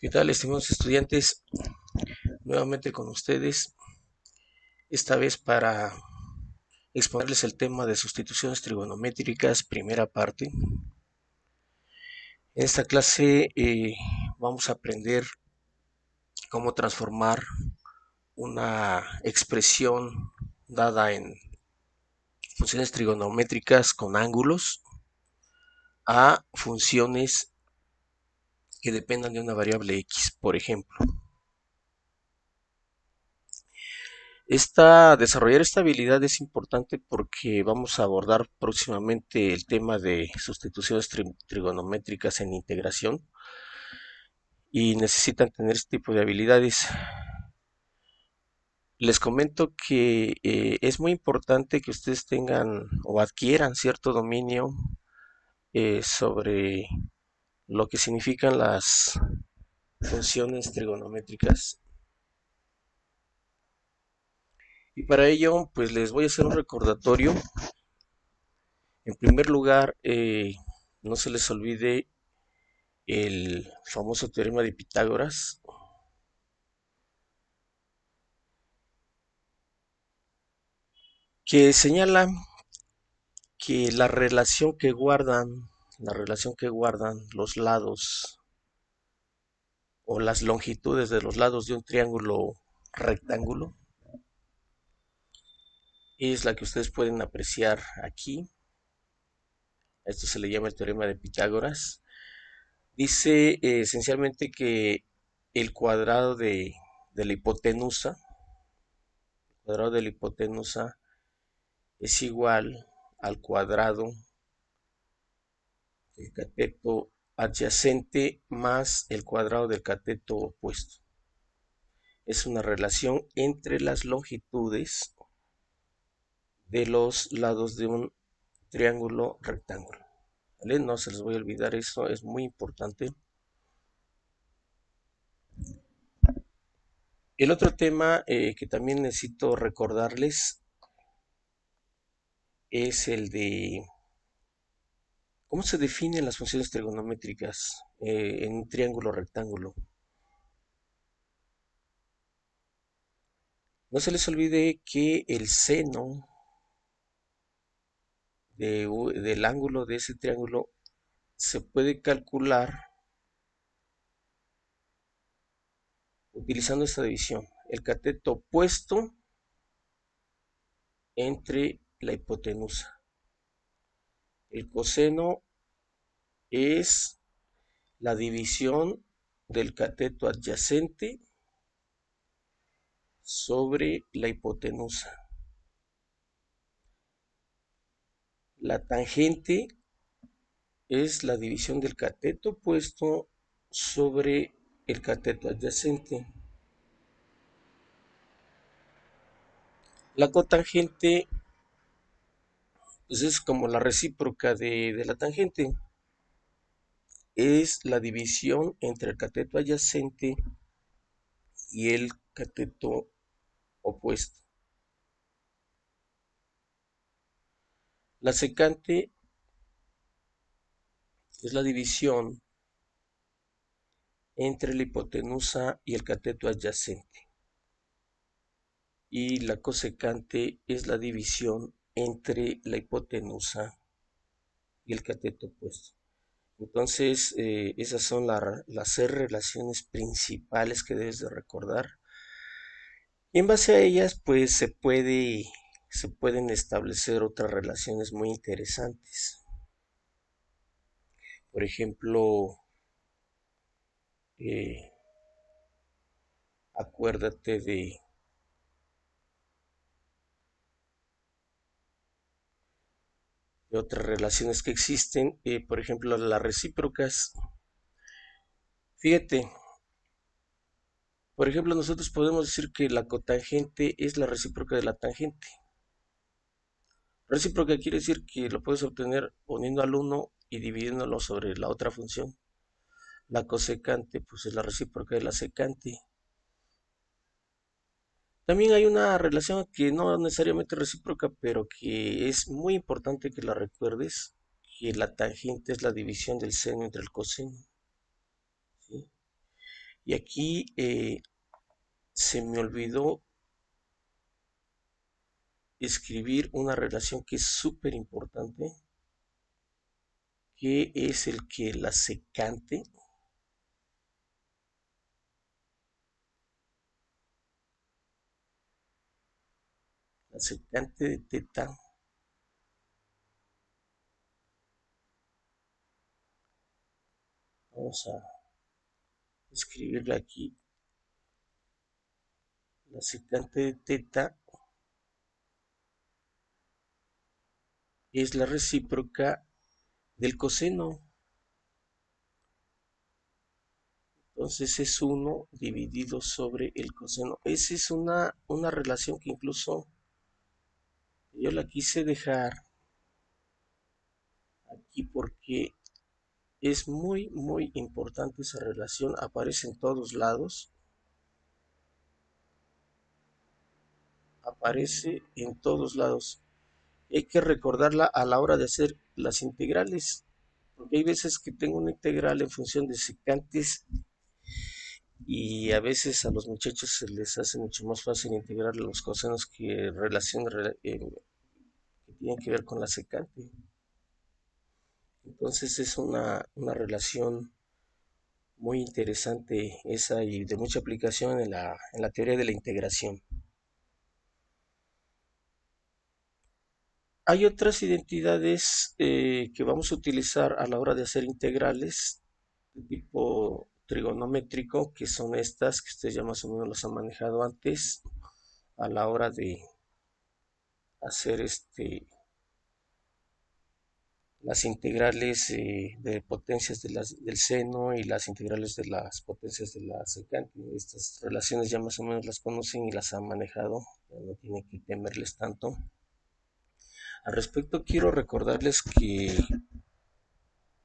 ¿Qué tal, estimados estudiantes? Nuevamente con ustedes, esta vez para exponerles el tema de sustituciones trigonométricas, primera parte. En esta clase vamos a aprender cómo transformar una expresión dada en funciones trigonométricas con ángulos a funciones que dependan de una variable x, por ejemplo. Desarrollar esta habilidad es importante porque vamos a abordar próximamente el tema de sustituciones trigonométricas en integración y necesitan tener este tipo de habilidades. Les comento que es muy importante que ustedes tengan o adquieran cierto dominio sobre lo que significan las funciones trigonométricas. Y para ello, pues les voy a hacer un recordatorio. En primer lugar, no se les olvide el famoso teorema de Pitágoras, que señala que la relación que guardan los lados o las longitudes de los lados de un triángulo rectángulo es la que ustedes pueden apreciar aquí. Esto se le llama el teorema de Pitágoras. Dice esencialmente que el de la hipotenusa, el cuadrado de la hipotenusa es igual al cuadrado del cateto adyacente más el cuadrado del cateto opuesto. Es una relación entre las longitudes de los lados de un triángulo rectángulo. ¿Vale? No se les voy a olvidar eso, es muy importante. El otro tema que también necesito recordarles es el de cómo se definen las funciones trigonométricas en un triángulo rectángulo. No se les olvide que el seno del ángulo de ese triángulo se puede calcular utilizando esta división. El cateto opuesto entre la hipotenusa. El coseno es la división del cateto adyacente sobre la hipotenusa. La tangente es la división del cateto opuesto sobre el cateto adyacente. La cotangente pues es como la recíproca de la tangente. Es la división entre el cateto adyacente y el cateto opuesto. La secante es la división entre la hipotenusa y el cateto adyacente. Y la cosecante es la división entre la hipotenusa y el cateto opuesto. Entonces, esas son las 6 relaciones principales que debes de recordar. Y en base a ellas, pues se pueden establecer otras relaciones muy interesantes. Por ejemplo, eh, acuérdate de otras relaciones que existen, por ejemplo, las recíprocas. Fíjate, por ejemplo, nosotros podemos decir que la cotangente es la recíproca de la tangente. Recíproca quiere decir que lo puedes obtener poniendo al 1 y dividiéndolo sobre la otra función. La cosecante, pues es la recíproca de la secante. También hay una relación que no necesariamente recíproca, pero que es muy importante que la recuerdes, que la tangente es la división del seno entre el coseno. ¿Sí? Y aquí se me olvidó escribir una relación que es súper importante, que es el que la secante de teta, vamos a escribirla aquí, la secante de teta es la recíproca del coseno. Entonces es uno dividido sobre el coseno. Esa es una relación que incluso yo la quise dejar aquí porque es muy, muy importante esa relación. Aparece en todos lados. Aparece en todos lados. Hay que recordarla a la hora de hacer las integrales. Porque hay veces que tengo una integral en función de secantes y a veces a los muchachos se les hace mucho más fácil integrar los cosenos que que tienen que ver con la secante. Entonces es una relación muy interesante esa y de mucha aplicación en la teoría de la integración. Hay otras identidades que vamos a utilizar a la hora de hacer integrales de tipo trigonométrico, que son estas que ustedes ya más o menos las han manejado antes a la hora de hacer las integrales de potencias del seno y las integrales de las potencias de la secante. Estas relaciones ya más o menos las conocen y las han manejado, ya no tienen que temerles tanto. Al respecto, quiero recordarles que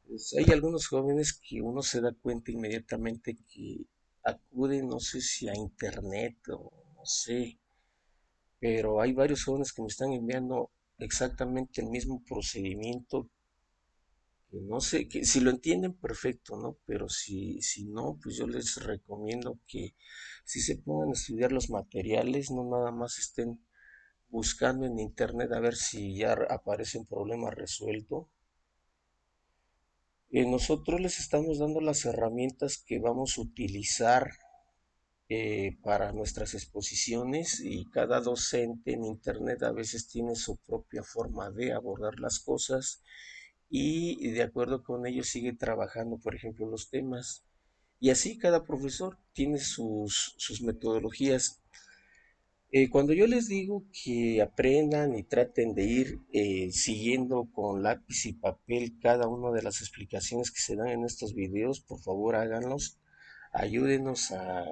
pues, hay algunos jóvenes que uno se da cuenta inmediatamente que acuden, no sé si a internet o no sé, pero hay varios jóvenes que me están enviando exactamente el mismo procedimiento que no sé, que si lo entienden perfecto, ¿no? Pero si no, pues yo les recomiendo que si se pongan a estudiar los materiales, no nada más estén buscando en internet a ver si ya aparece un problema resuelto. Nosotros les estamos dando las herramientas que vamos a utilizar para nuestras exposiciones y cada docente en internet a veces tiene su propia forma de abordar las cosas y de acuerdo con ello sigue trabajando, por ejemplo, los temas. Y así cada profesor tiene sus metodologías. Cuando yo les digo que aprendan y traten de ir siguiendo con lápiz y papel cada una de las explicaciones que se dan en estos videos, por favor háganlos. Ayúdenos a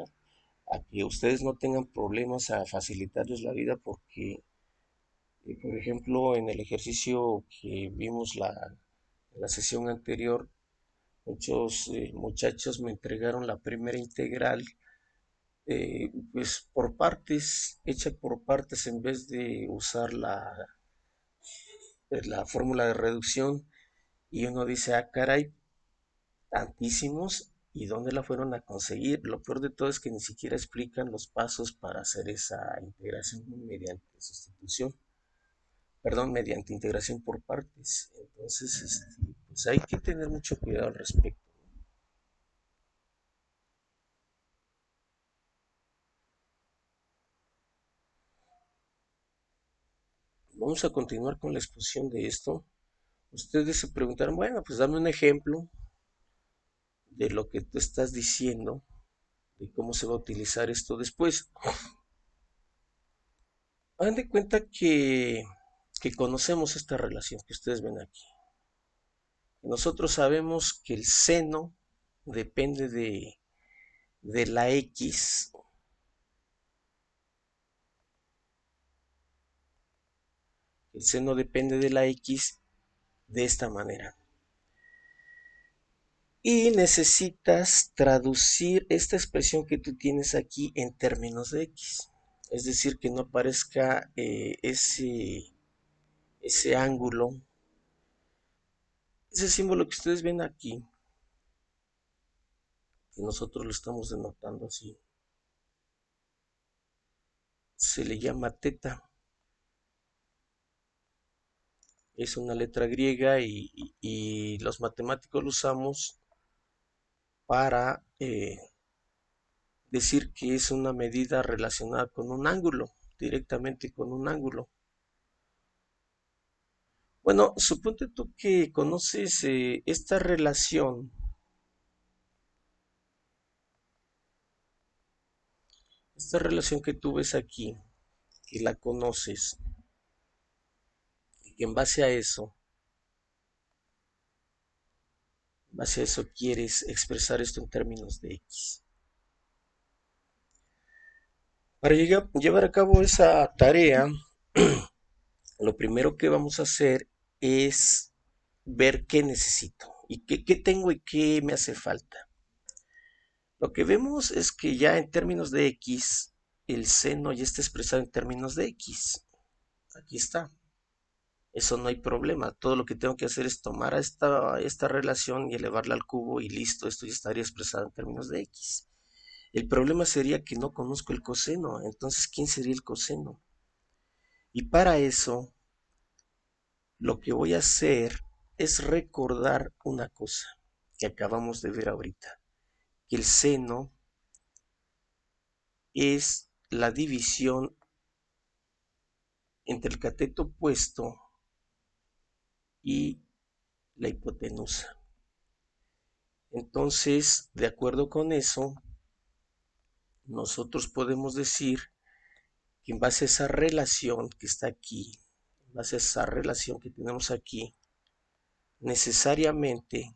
que ustedes no tengan problemas, a facilitarles la vida, porque, por ejemplo, en el ejercicio que vimos la sesión anterior, muchos muchachos me entregaron la primera integral pues por partes, hecha por partes en vez de usar la fórmula de reducción y uno dice, ah, caray, tantísimos y dónde la fueron a conseguir. Lo peor de todo es que ni siquiera explican los pasos para hacer esa integración mediante sustitución, perdón, mediante integración por partes. Entonces, pues hay que tener mucho cuidado al respecto. Vamos a continuar con la exposición de esto. Ustedes se preguntaron, bueno, pues dame un ejemplo de lo que tú estás diciendo, de cómo se va a utilizar esto después. Hagan de cuenta que conocemos esta relación que ustedes ven aquí. Nosotros sabemos que el seno depende de la X, el seno depende de la X de esta manera. Y necesitas traducir esta expresión que tú tienes aquí en términos de X. Es decir, que no aparezca ese ángulo, ese símbolo que ustedes ven aquí, que nosotros lo estamos denotando así. Se le llama teta. Es una letra griega y los matemáticos lo usamos para decir que es una medida relacionada con un ángulo, directamente con un ángulo. Bueno, suponte tú que conoces esta relación que tú ves aquí, que la conoces, y que en base a eso quieres expresar esto en términos de X. Para llevar a cabo esa tarea, lo primero que vamos a hacer es ver qué necesito y qué tengo y qué me hace falta. Lo que vemos es que ya en términos de X, el seno ya está expresado en términos de X. Aquí está. Eso no hay problema. Todo lo que tengo que hacer es tomar esta relación y elevarla al cubo y listo. Esto ya estaría expresado en términos de X. El problema sería que no conozco el coseno. Entonces, ¿quién sería el coseno? Y para eso, lo que voy a hacer es recordar una cosa que acabamos de ver ahorita. Que el seno es la división entre el cateto opuesto y la hipotenusa. Entonces, de acuerdo con eso, nosotros podemos decir que en base a esa relación que está aquí, en base a esa relación que tenemos aquí, necesariamente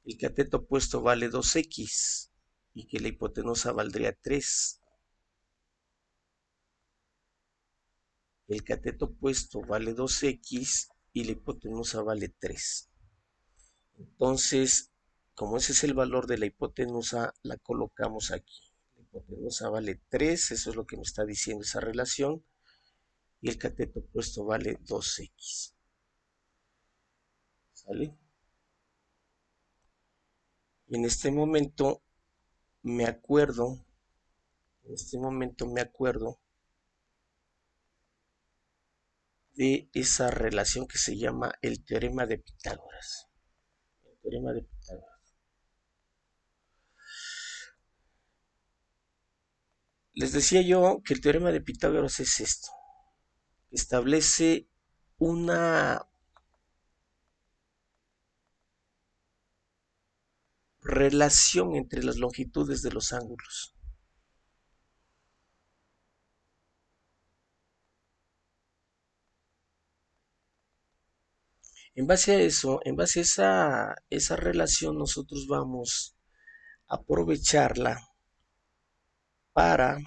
el cateto opuesto vale 2x y que la hipotenusa valdría 3. El cateto opuesto vale 2x y la hipotenusa vale 3. Entonces, como ese es el valor de la hipotenusa, la colocamos aquí. La hipotenusa vale 3, eso es lo que me está diciendo esa relación, y el cateto opuesto vale 2x. ¿Sale? Y me acuerdo, en este momento me acuerdo de esa relación que se llama el teorema de Pitágoras. El teorema de Pitágoras. Les decía yo que el teorema de Pitágoras es esto. Establece una relación entre las longitudes de los ángulos. En base a eso, en base a esa relación, nosotros vamos a aprovecharla para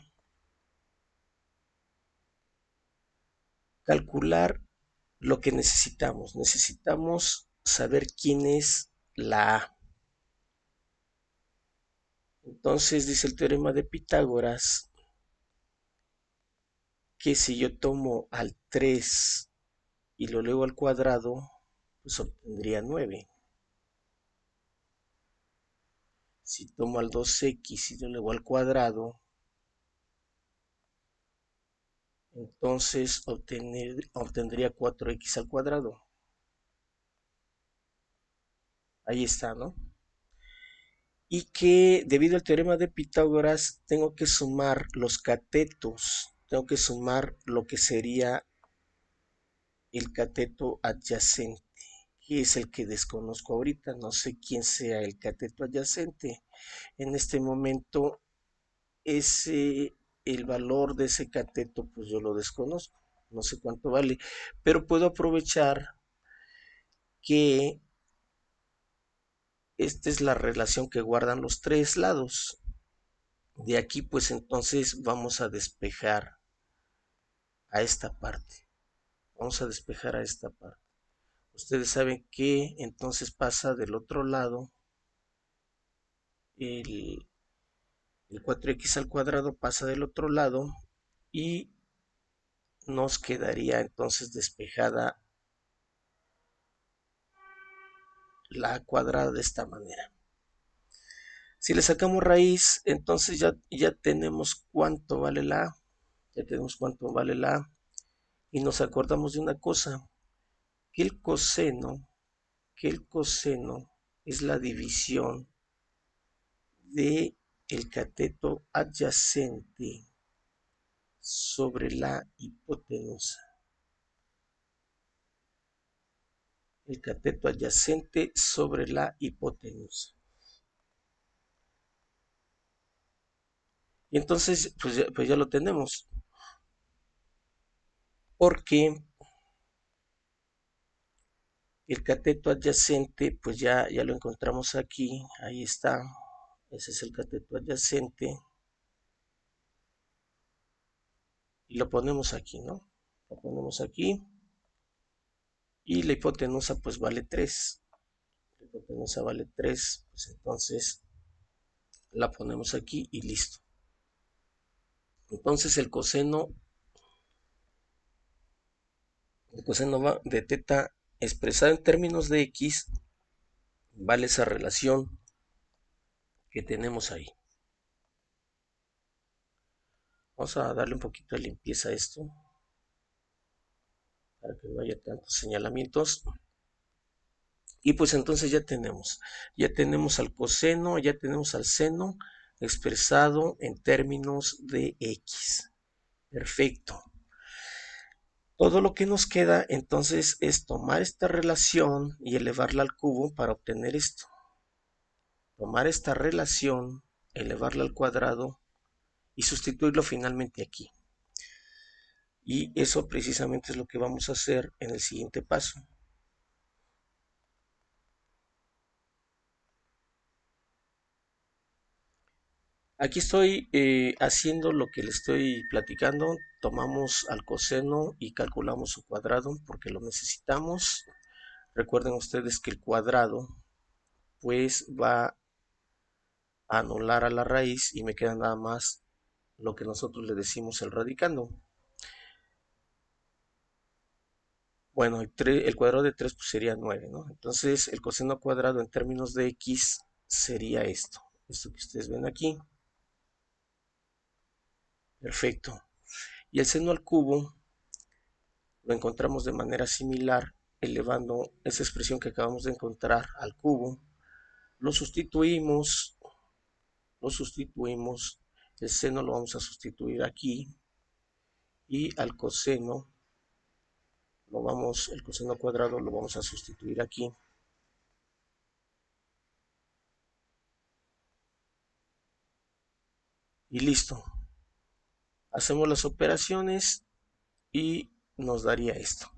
calcular lo que necesitamos. Necesitamos saber quién es la A. Entonces dice el teorema de Pitágoras que si yo tomo al 3 y lo elevo al cuadrado, pues obtendría 9. Si tomo al 2x y lo elevo al cuadrado, entonces obtendría 4x al cuadrado. Ahí está, ¿no? Y que debido al teorema de Pitágoras tengo que sumar los catetos, tengo que sumar lo que sería el cateto adyacente, que es el que desconozco ahorita, no sé quién sea el cateto adyacente. En este momento el valor de ese cateto pues yo lo desconozco, no sé cuánto vale, pero puedo aprovechar que esta es la relación que guardan los tres lados. De aquí pues entonces vamos a despejar a esta parte. Vamos a despejar a esta parte. Ustedes saben que entonces pasa del otro lado el, el 4x al cuadrado pasa del otro lado y nos quedaría entonces despejada la cuadrada de esta manera. Si le sacamos raíz, entonces ya tenemos cuánto vale la A. Ya tenemos cuánto vale la A. Y nos acordamos de una cosa, que el coseno, que el coseno es la división de el cateto adyacente sobre la hipotenusa. El cateto adyacente sobre la hipotenusa. Y entonces, pues ya lo tenemos. Porque el cateto adyacente, pues ya lo encontramos aquí. Ahí está. Ese es el cateto adyacente. Y lo ponemos aquí, ¿no? Lo ponemos aquí. Y la hipotenusa pues vale 3. La hipotenusa vale 3. Pues entonces la ponemos aquí y listo. Entonces el coseno de teta expresado en términos de x vale esa relación que tenemos ahí. Vamos a darle un poquito de limpieza a esto para que no haya tantos señalamientos. Y pues entonces ya tenemos al coseno, ya tenemos al seno expresado en términos de x. Perfecto. Todo lo que nos queda entonces es tomar esta relación y elevarla al cubo para obtener esto. Tomar esta relación, elevarla al cuadrado y sustituirlo finalmente aquí. Y eso precisamente es lo que vamos a hacer en el siguiente paso. Aquí estoy haciendo lo que le estoy platicando. Tomamos al coseno y calculamos su cuadrado porque lo necesitamos. Recuerden ustedes que el cuadrado pues va a anular a la raíz y me queda nada más lo que nosotros le decimos el radicando. Bueno, el cuadrado de 3 pues sería 9, ¿no? Entonces el coseno cuadrado en términos de x sería esto que ustedes ven aquí. Perfecto. Y el seno al cubo lo encontramos de manera similar, elevando esa expresión que acabamos de encontrar al cubo. Lo sustituimos, el seno lo vamos a sustituir aquí y al coseno el coseno cuadrado lo vamos a sustituir aquí. Y listo. Hacemos las operaciones y nos daría esto.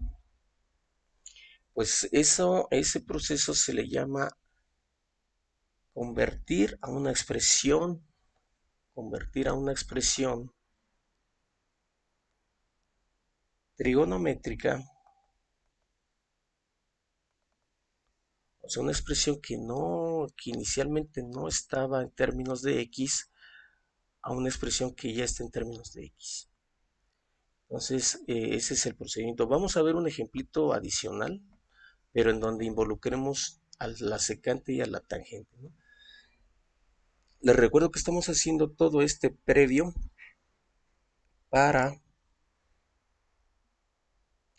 Pues ese proceso se le llama convertir a una expresión trigonométrica, o sea, una expresión que inicialmente no estaba en términos de x, a una expresión que ya está en términos de x. Entonces, ese es el procedimiento. Vamos a ver un ejemplito adicional, pero en donde involucremos a la secante y a la tangente, ¿no? Les recuerdo que estamos haciendo todo este previo para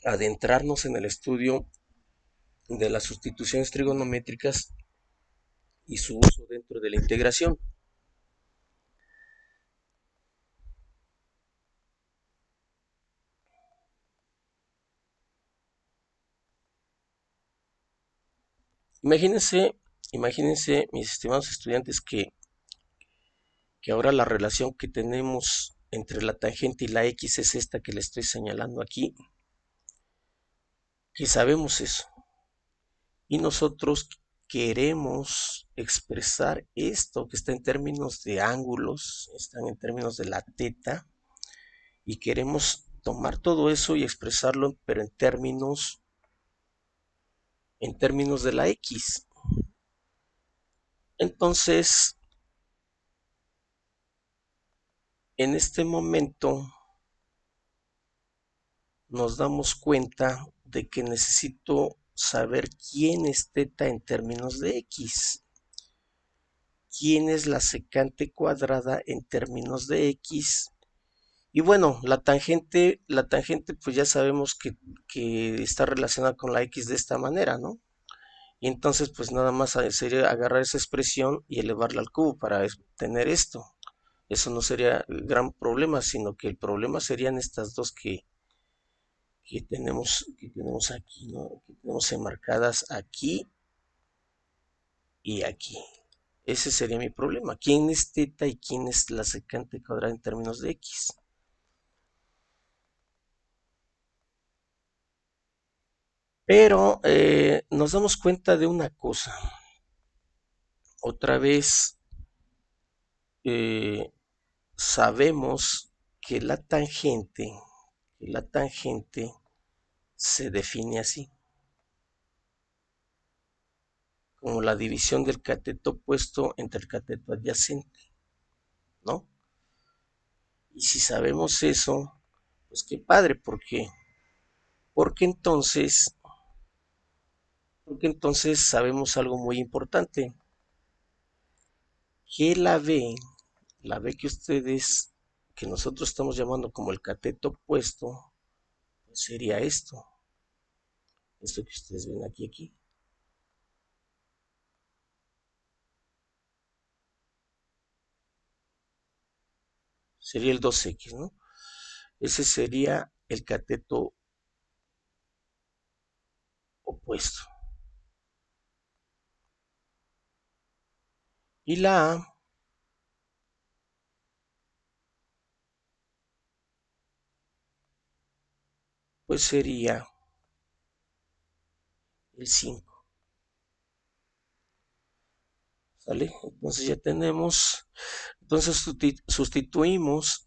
adentrarnos en el estudio de las sustituciones trigonométricas y su uso dentro de la integración. Imagínense, mis estimados estudiantes, que ahora la relación que tenemos entre la tangente y la x es esta que le estoy señalando aquí, que sabemos eso. Y nosotros queremos expresar esto que está en términos de ángulos, están en términos de la teta, y queremos tomar todo eso y expresarlo, pero en términos de la x. Entonces, en este momento nos damos cuenta de que necesito saber quién es teta en términos de x. quién es la secante cuadrada en términos de x. Y bueno, la tangente pues ya sabemos que está relacionada con la x de esta manera, ¿no? Y entonces pues nada más sería agarrar esa expresión y elevarla al cubo para tener esto. Eso no sería gran problema, sino que el problema serían estas dos que tenemos aquí, ¿no? Que tenemos enmarcadas aquí y aquí. Ese sería mi problema. ¿Quién es teta y quién es la secante cuadrada en términos de x? Pero nos damos cuenta de una cosa. Otra vez eh, sabemos que la tangente se define así, como la división del cateto opuesto entre el cateto adyacente, ¿no? Y si sabemos eso, pues qué padre, ¿por qué? Porque entonces, porque entonces sabemos algo muy importante, que la B que nosotros estamos llamando como el cateto opuesto, pues sería esto que ustedes ven aquí. Sería el 2x, ¿no? Ese sería el cateto opuesto. Y la A, pues sería el 5. ¿Sale? Entonces ya tenemos, entonces sustituimos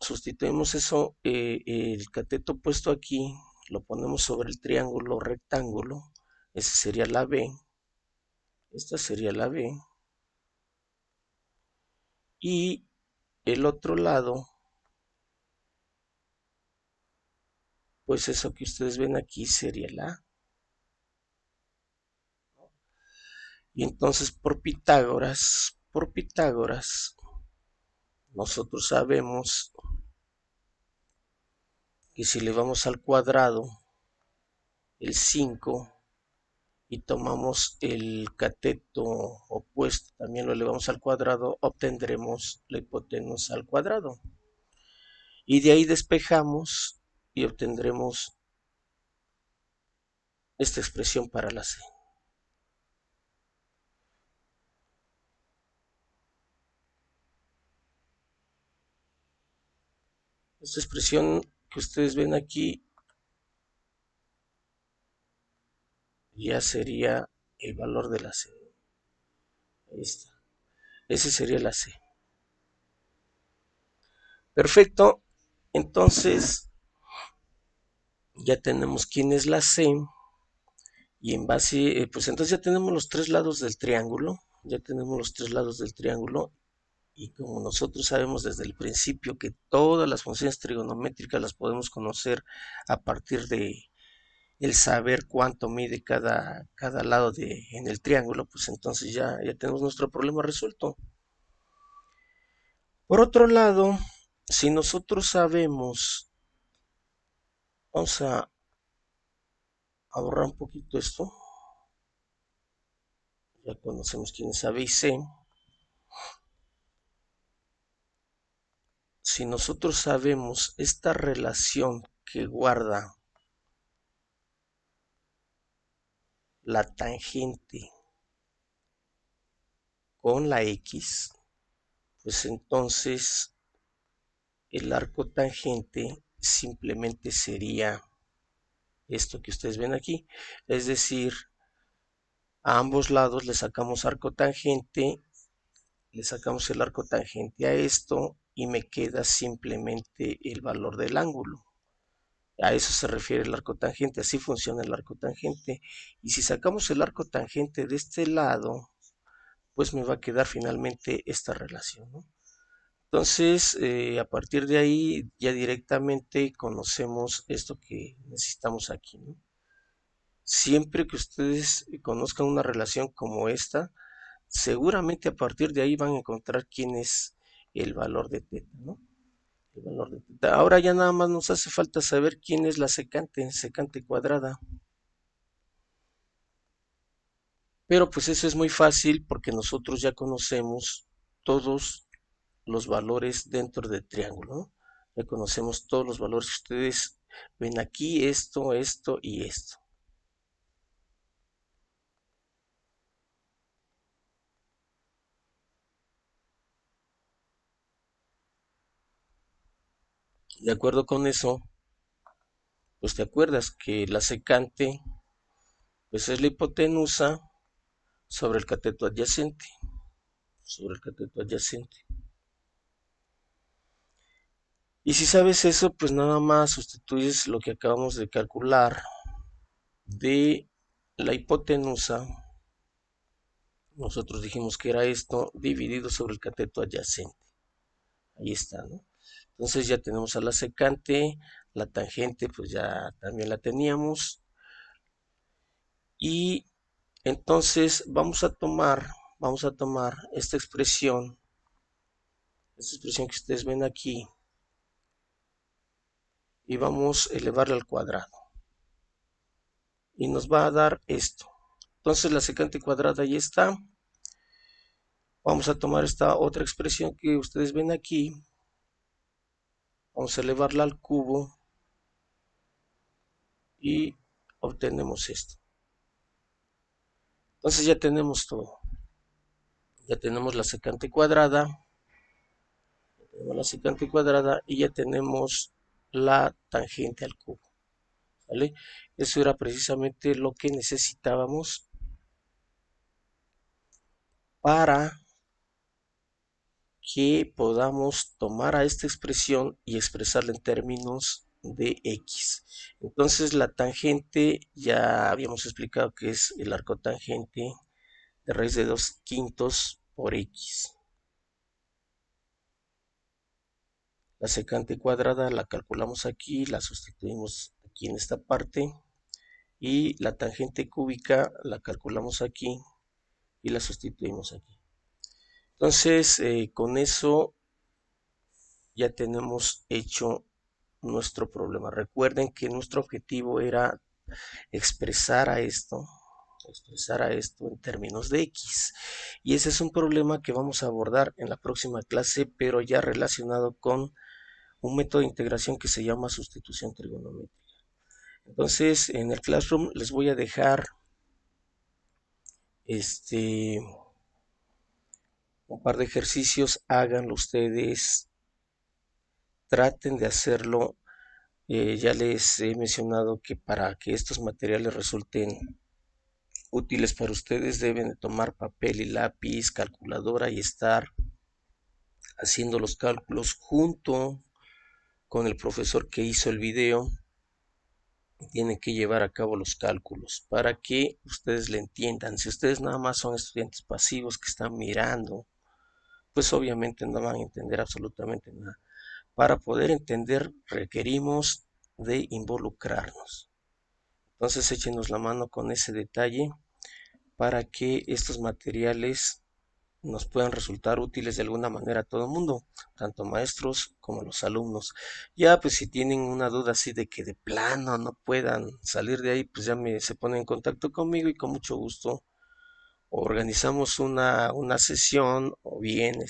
eso, el cateto puesto aquí, lo ponemos sobre el triángulo rectángulo, ese sería la B, esta sería la B, y el otro lado, pues eso que ustedes ven aquí sería la A. Y entonces por Pitágoras, nosotros sabemos que si le vamos al cuadrado el 5 y tomamos el cateto opuesto, también lo elevamos al cuadrado, obtendremos la hipotenusa al cuadrado. Y de ahí despejamos y obtendremos esta expresión para la C. Esta expresión que ustedes ven aquí ya sería el valor de la C. Ahí está. Ese sería la C. Perfecto. Entonces, ya tenemos quién es la C. Y en base, pues entonces ya tenemos los tres lados del triángulo. Ya tenemos los tres lados del triángulo. Y como nosotros sabemos desde el principio que todas las funciones trigonométricas las podemos conocer a partir de el saber cuánto mide cada lado en el triángulo, pues entonces ya tenemos nuestro problema resuelto. Por otro lado, si nosotros sabemos, vamos a ahorrar un poquito esto, ya conocemos quién es A, B y C. Si nosotros sabemos esta relación que guarda la tangente con la X, pues entonces el arco tangente simplemente sería esto que ustedes ven aquí. Es decir, a ambos lados le sacamos el arco tangente a esto y me queda simplemente el valor del ángulo. A eso se refiere el arco tangente, así funciona el arco tangente. Y si sacamos el arco tangente de este lado, pues me va a quedar finalmente esta relación, ¿no? Entonces, a partir de ahí ya directamente conocemos esto que necesitamos aquí, ¿no? Siempre que ustedes conozcan una relación como esta, seguramente a partir de ahí van a encontrar quién es el valor de teta, ¿no? El valor de teta. Ahora ya nada más nos hace falta saber quién es la secante, secante cuadrada. Pero pues eso es muy fácil porque nosotros ya conocemos todos los valores dentro del triángulo, ¿no? Ya conocemos todos los valores que ustedes ven aquí, esto y esto. De acuerdo con eso, pues te acuerdas que la secante pues es la hipotenusa sobre el cateto adyacente, sobre el cateto adyacente. Y si sabes eso, pues nada más sustituyes lo que acabamos de calcular de la hipotenusa. Nosotros dijimos que era esto dividido sobre el cateto adyacente. Ahí está, ¿no? Entonces ya tenemos a la secante, la tangente pues ya también la teníamos. Y entonces vamos a tomar esta expresión que ustedes ven aquí, y vamos a elevarla al cuadrado. Y nos va a dar esto. Entonces la secante cuadrada ya está. Vamos a tomar esta otra expresión que ustedes ven aquí. Vamos a elevarla al cubo y obtenemos esto. Entonces ya tenemos todo. Ya tenemos la secante cuadrada y ya tenemos la tangente al cubo. ¿Vale? Eso era precisamente lo que necesitábamos para que podamos tomar a esta expresión y expresarla en términos de x. Entonces la tangente ya habíamos explicado que es el arco tangente de raíz de 2/5 por x. La secante cuadrada la calculamos aquí, la sustituimos aquí en esta parte, y la tangente cúbica la calculamos aquí y la sustituimos aquí. Entonces con eso ya tenemos hecho nuestro problema. Recuerden que nuestro objetivo era expresar a esto en términos de x, y ese es un problema que vamos a abordar en la próxima clase, pero ya relacionado con un método de integración que se llama sustitución trigonométrica. Entonces en el Classroom les voy a dejar un par de ejercicios, háganlo ustedes, traten de hacerlo. Ya les he mencionado que para que estos materiales resulten útiles para ustedes deben de tomar papel y lápiz, calculadora, y estar haciendo los cálculos junto con el profesor que hizo el video. Tienen que llevar a cabo los cálculos para que ustedes le entiendan. Si ustedes nada más son estudiantes pasivos que están mirando, pues obviamente no van a entender absolutamente nada. Para poder entender requerimos de involucrarnos. Entonces échenos la mano con ese detalle para que estos materiales nos puedan resultar útiles de alguna manera a todo el mundo, tanto maestros como los alumnos. Ya pues si tienen una duda así de que de plano no puedan salir de ahí, pues ya se ponen en contacto conmigo y con mucho gusto organizamos una sesión, o bien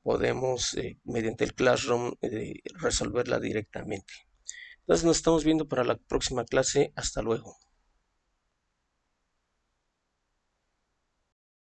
podemos mediante el Classroom resolverla directamente. Entonces nos estamos viendo para la próxima clase. Hasta luego.